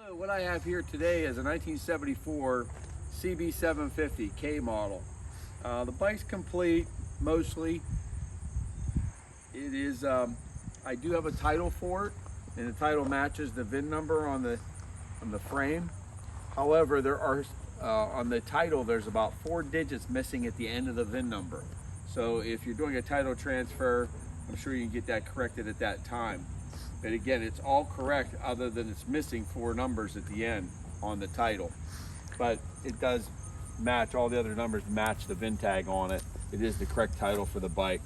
So what I have here today is a 1974 CB750K model. The bike's complete, mostly. It is, I do have a title for it, and the title matches the VIN number on the frame. However, there are, on the title, there's about 4 digits missing at the end of the VIN number. So if you're doing a title transfer, I'm sure you can get that corrected at that time. But again, it's all correct other than it's missing 4 numbers at the end on the title. But it does match, all the other numbers match the VIN tag on it. It is the correct title for the bike.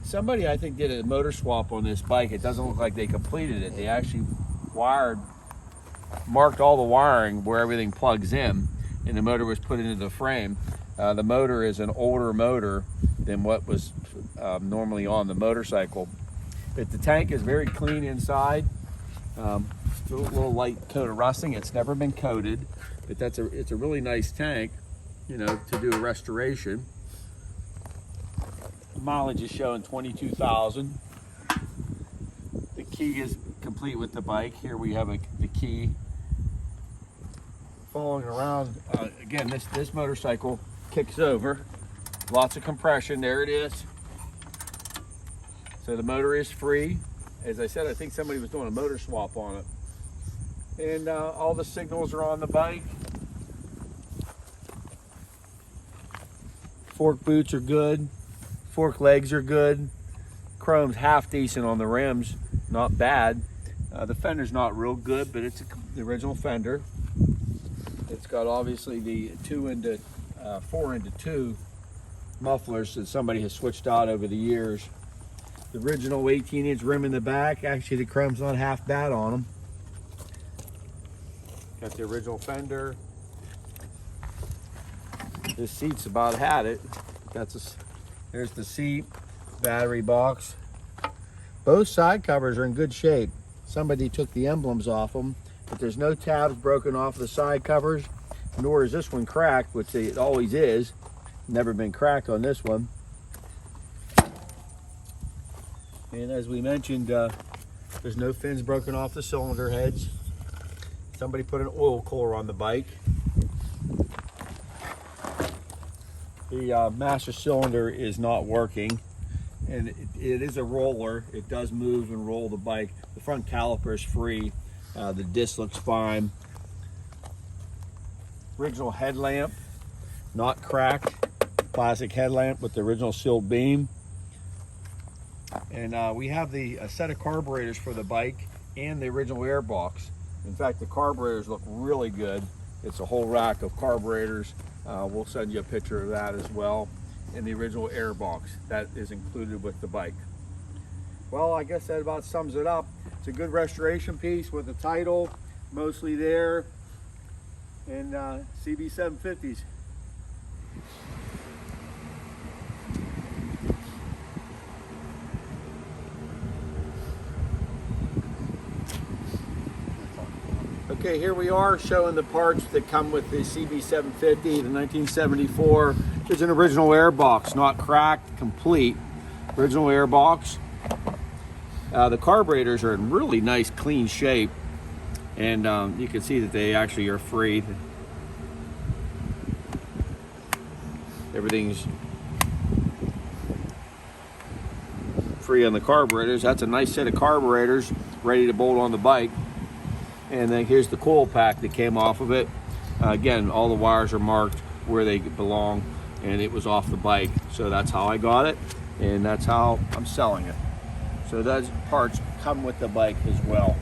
Somebody, I think, did a motor swap on this bike. It doesn't look like they completed it. They actually marked all the wiring where everything plugs in, and the motor was put into the frame. The motor is an older motor than what was normally on the motorcycle. But the tank is very clean inside. Still a little light coat of rusting. It's never been coated, but it's a really nice tank, you know, to do a restoration. The mileage is showing 22,000. The key is complete with the bike. Here we have the key. Following around, again, this motorcycle kicks over. Lots of compression, there it is. So the motor is free. As I said, I think somebody was doing a motor swap on it. And all the signals are on the bike. Fork boots are good. Fork legs are good. Chrome's half decent on the rims, not bad. The fender's not real good, but it's the original fender. It's got obviously the 4 into 2 mufflers that somebody has switched out over the years. The original 18-inch rim in the back, actually the chrome's not half bad on them. Got the original fender. This seat's about had it. There's the seat, battery box. Both side covers are in good shape. Somebody took the emblems off them, but there's no tabs broken off the side covers, nor is this one cracked, which it always is. Never been cracked on this one. And as we mentioned, there's no fins broken off the cylinder heads. Somebody put an oil cooler on the bike. The master cylinder is not working, and it is a roller. It does move and roll the bike. The front caliper is free. The disc looks fine. Original headlamp, not cracked. Plastic headlamp with the original sealed beam. And we have a set of carburetors for the bike and the original air box. In fact, the carburetors look really good. It's a whole rack of carburetors. We'll send you a picture of that as well. And the original air box, that is included with the bike. Well, I guess that about sums it up. It's a good restoration piece with the title mostly there, and CB750s. Okay, here we are showing the parts that come with the CB750, the 1974. There's an original air box, not cracked, complete. Original air box. The carburetors are in really nice, clean shape. And you can see that they actually are free. Everything's free on the carburetors. That's a nice set of carburetors ready to bolt on the bike. And then here's the coil pack that came off of it. Again, all the wires are marked where they belong, and it was off the bike. So that's how I got it, and that's how I'm selling it. So those parts come with the bike as well.